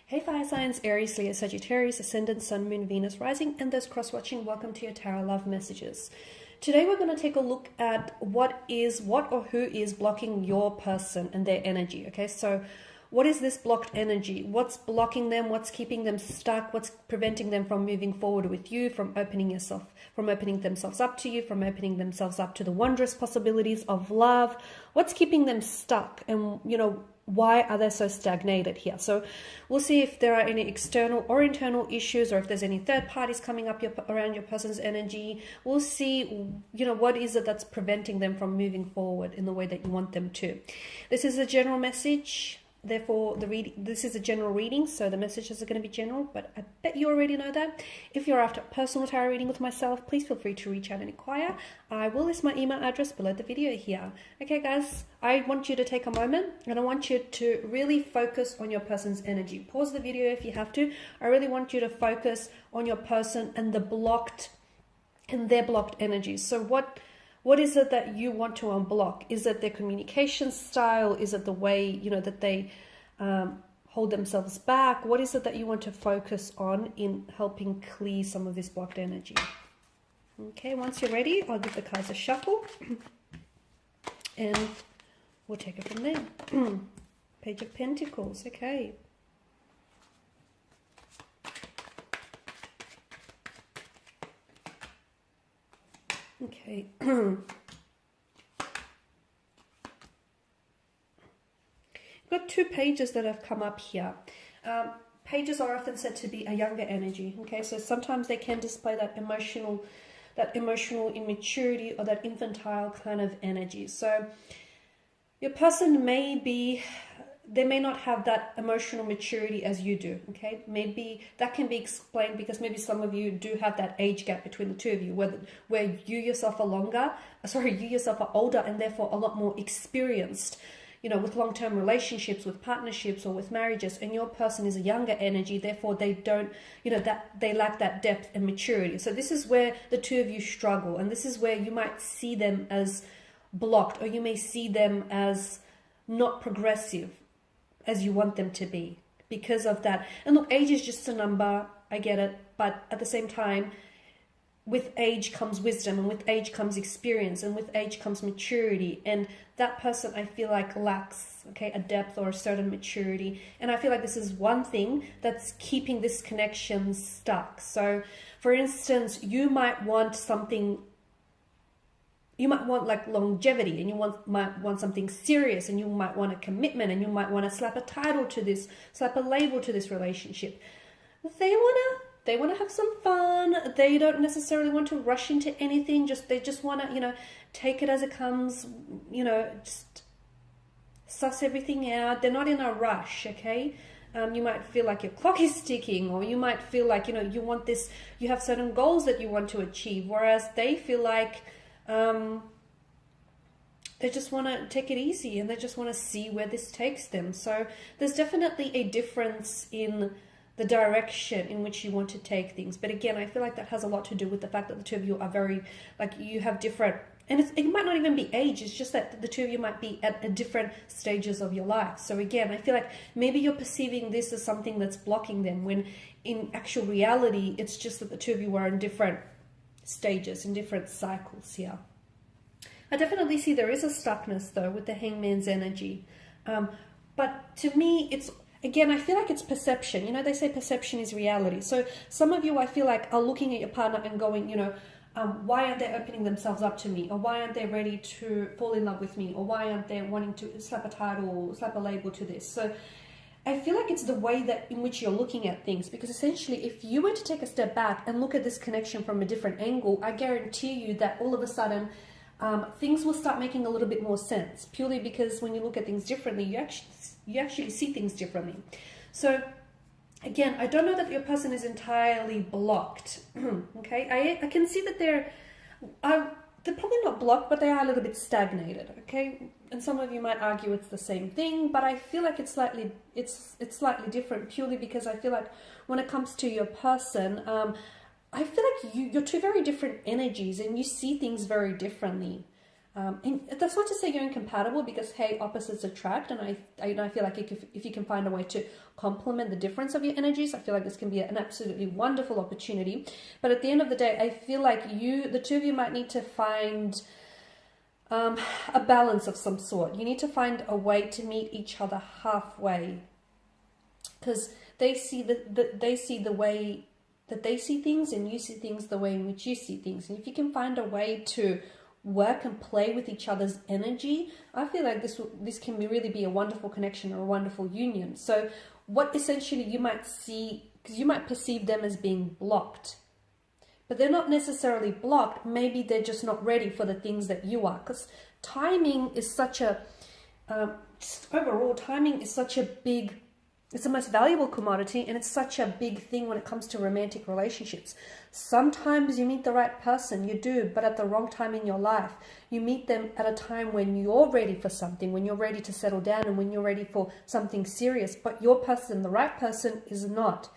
Hey fire signs, Aries, Leo, Sagittarius, Ascendant, Sun, Moon, Venus, Rising, and those cross-watching, welcome to your Tarot Love Messages. Today we're going to take a look at what or who is blocking your person and their energy, okay? So what is this blocked energy? What's blocking them? What's keeping them stuck? What's preventing them from moving forward with you, from opening themselves up to you, from opening themselves up to the wondrous possibilities of love? What's keeping them stuck? And, why are they so stagnated here? So we'll see if there are any external or internal issues, or if there's any third parties coming up around your person's energy. We'll see, what is it that's preventing them from moving forward in the way that you want them to. This is a general message. Therefore, this is a general reading, so the messages are going to be general, but I bet you already know that. If you're after a personal tarot reading with myself, please feel free to reach out and inquire. I will list my email address below the video here. Okay, guys, I want you to take a moment, and I want you to really focus on your person's energy. Pause the video if you have to. I really want you to focus on your person and their blocked energies. So what is it that you want to unblock? Is it their communication style? Is it the way, that they hold themselves back? What is it that you want to focus on in helping clear some of this blocked energy? Okay, once you're ready, I'll give the cards a shuffle and we'll take it from there. Page of Pentacles, okay. Okay. Got two pages that have come up here. Pages are often said to be a younger energy. Okay, so sometimes they can display that emotional immaturity or that infantile kind of energy. So your person they may not have that emotional maturity as you do, okay? Maybe that can be explained because maybe some of you do have that age gap between the two of you, where you yourself are older and therefore a lot more experienced, with long-term relationships, with partnerships, or with marriages, and your person is a younger energy, therefore they don't, they lack that depth and maturity. So this is where the two of you struggle, and this is where you might see them as blocked, or you may see them as not progressive as you want them to be because of that. And look, age is just a number, I get it, but at the same time, with age comes wisdom, and with age comes experience, and with age comes maturity, and that person, I feel like, lacks a depth or a certain maturity, and I feel like this is one thing that's keeping this connection stuck. So for instance, you might want like longevity, and you might want something serious, and you might want a commitment, and you might want to slap a title to this, slap a label to this relationship. They want to have some fun. They don't necessarily want to rush into anything. They just want to, take it as it comes, just suss everything out. They're not in a rush, okay? You might feel like your clock is ticking, or you might feel like, you want this, you have certain goals that you want to achieve, whereas they feel like they just want to take it easy, and they just want to see where this takes them. So there's definitely a difference in the direction in which you want to take things. But again, I feel like that has a lot to do with the fact that the two of you are very, you have different, and it might not even be age, it's just that the two of you might be at different stages of your life. So again, I feel like maybe you're perceiving this as something that's blocking them, when in actual reality, it's just that the two of you are in different stages, in different cycles here. I definitely see there is a stuckness though with the Hangman's energy. But to me, again, I feel like it's perception. They say perception is reality. So some of you, I feel like, are looking at your partner and going, why aren't they opening themselves up to me? Or why aren't they ready to fall in love with me? Or why aren't they wanting to slap a title, slap a label to this? So I feel like it's the way in which you're looking at things, because essentially if you were to take a step back and look at this connection from a different angle, I guarantee you that all of a sudden things will start making a little bit more sense, purely because when you look at things differently, you actually see things differently. So again, I don't know that your person is entirely blocked. Okay, I can see that they're probably not blocked, but they are a little bit stagnated. Okay, and some of you might argue it's the same thing, but I feel like it's slightly different, purely because I feel like when it comes to your person, I feel like you're two very different energies, and you see things very differently. And that's not to say you're incompatible, because hey, opposites attract, and I feel like if you can find a way to complement the difference of your energies, I feel like this can be an absolutely wonderful opportunity. But at the end of the day, I feel like the two of you might need to find a balance of some sort. You need to find a way to meet each other halfway, because they see the way that they see things, and you see things the way in which you see things. And if you can find a way to work and play with each other's energy, I feel like this can really be a wonderful connection or a wonderful union. So what essentially you might see, because you might perceive them as being blocked, but they're not necessarily blocked. Maybe they're just not ready for the things that you are, because timing is such a overall, timing is such a big, it's the most valuable commodity, and it's such a big thing when it comes to romantic relationships. Sometimes you meet the right person, you do, but at the wrong time in your life. You meet them at a time when you're ready for something, when you're ready to settle down, and when you're ready for something serious, but your person, the right person, is not.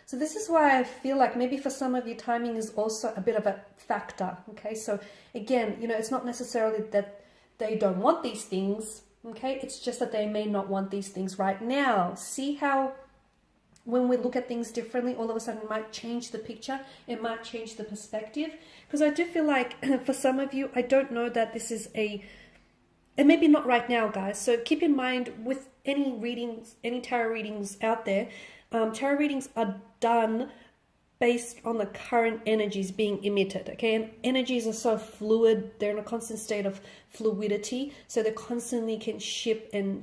So this is why I feel like maybe for some of you, timing is also a bit of a factor, okay? So again, it's not necessarily that they don't want these things, okay? It's just that they may not want these things right now. See how when we look at things differently, all of a sudden it might change the picture, it might change the perspective. Because I do feel like for some of you, I don't know that this is and maybe not right now, guys. So keep in mind with any readings, any tarot readings out there, tarot readings are done based on the current energies being emitted, okay? And energies are so fluid, they're in a constant state of fluidity, so they constantly can shift and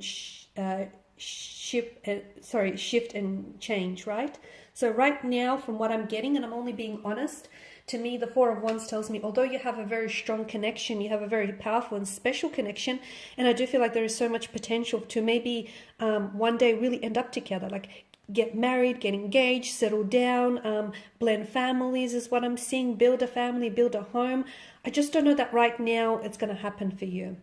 change, right? So right now, from what I'm getting, and I'm only being honest, to me, the Four of Wands tells me, although you have a very strong connection, you have a very powerful and special connection, and I do feel like there is so much potential to maybe one day really end up together, like get married, get engaged, settle down, blend families is what I'm seeing, build a family, build a home. I just don't know that right now it's going to happen for you.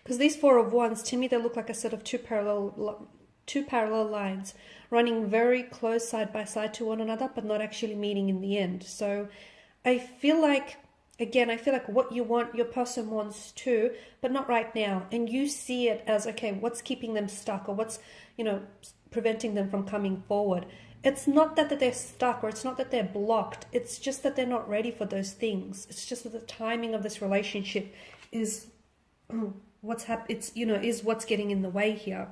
Because these Four of Wands, to me, they look like a set of two parallel lines running very close side by side to one another, but not actually meeting in the end. So I feel like, again, what you want, your person wants too, but not right now. And you see it as, okay, what's keeping them stuck, or what's, preventing them from coming forward. It's not that they're stuck, or it's not that they're blocked. It's just that they're not ready for those things. It's just that the timing of this relationship is is what's getting in the way here.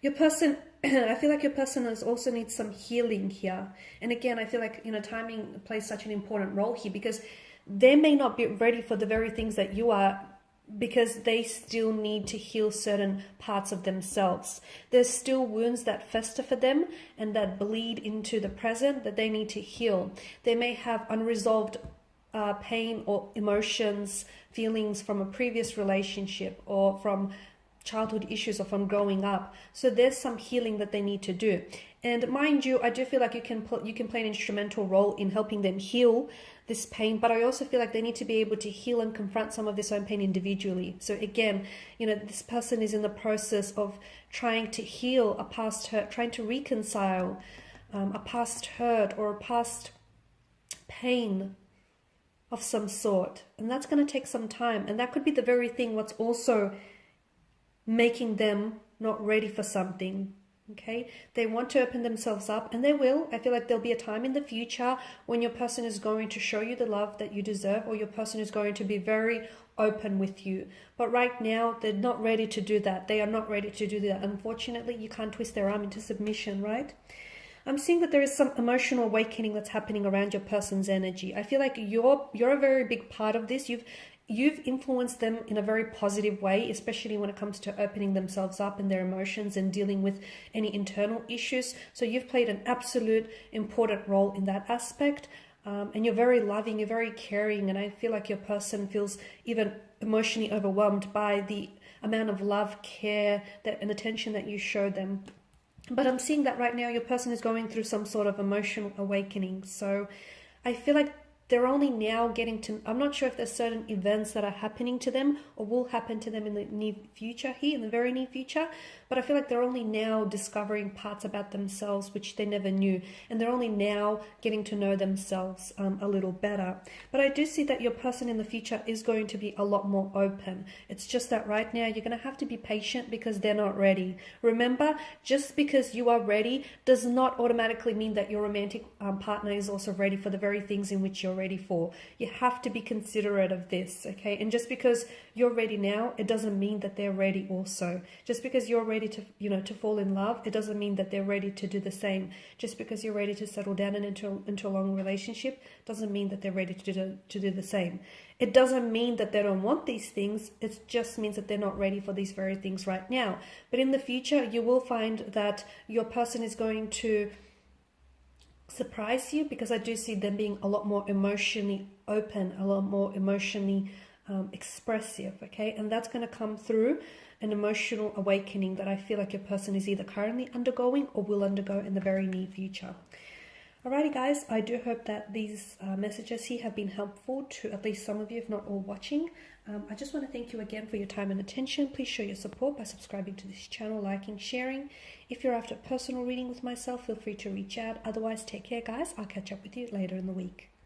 Your person, I feel like your person also needs some healing here. And again, I feel like, timing plays such an important role here, because they may not be ready for the very things that you are, because they still need to heal certain parts of themselves. There's still wounds that fester for them and that bleed into the present that they need to heal. They may have unresolved pain or emotions, feelings from a previous relationship, or from childhood issues, or from growing up. So there's some healing that they need to do. And mind you, I do feel like you can play an instrumental role in helping them heal this pain, but I also feel like they need to be able to heal and confront some of this own pain individually. So again, this person is in the process of trying to heal a past hurt, trying to reconcile a past hurt or a past pain of some sort. And that's going to take some time. And that could be the very thing what's also making them not ready for something. Okay, they want to open themselves up, and they will. I feel like there'll be a time in the future when your person is going to show you the love that you deserve, or your person is going to be very open with you. But right now, they're not ready to do that. They are not ready to do that. Unfortunately, you can't twist their arm into submission, right? I'm seeing that there is some emotional awakening that's happening around your person's energy. I feel like you're a very big part of this. You've influenced them in a very positive way, especially when it comes to opening themselves up and their emotions and dealing with any internal issues. So you've played an absolute important role in that aspect. And you're very loving, you're very caring. And I feel like your person feels even emotionally overwhelmed by the amount of love, care, and attention that you show them. But I'm seeing that right now your person is going through some sort of emotional awakening. So I feel like they're only now getting to, I'm not sure if there's certain events that are happening to them or will happen to them in the near future here, in the very near future, but I feel like they're only now discovering parts about themselves which they never knew, and they're only now getting to know themselves a little better. But I do see that your person in the future is going to be a lot more open. It's just that right now you're going to have to be patient because they're not ready. Remember, just because you are ready does not automatically mean that your romantic partner is also ready for the very things in which you're ready for. You have to be considerate of this, okay? And just because you're ready now, it doesn't mean that they're ready also. Just because you're ready to, to fall in love, it doesn't mean that they're ready to do the same. Just because you're ready to settle down and into a long relationship doesn't mean that they're ready to do the same. It doesn't mean that they don't want these things. It just means that they're not ready for these very things right now. But in the future, you will find that your person is going to surprise you, because I do see them being a lot more emotionally open, a lot more emotionally expressive, okay? And that's going to come through an emotional awakening that I feel like your person is either currently undergoing or will undergo in the very near future. Alrighty guys, I do hope that these messages here have been helpful to at least some of you, if not all watching. I just want to thank you again for your time and attention. Please show your support by subscribing to this channel, liking, sharing. If you're after a personal reading with myself, feel free to reach out. Otherwise, take care guys. I'll catch up with you later in the week.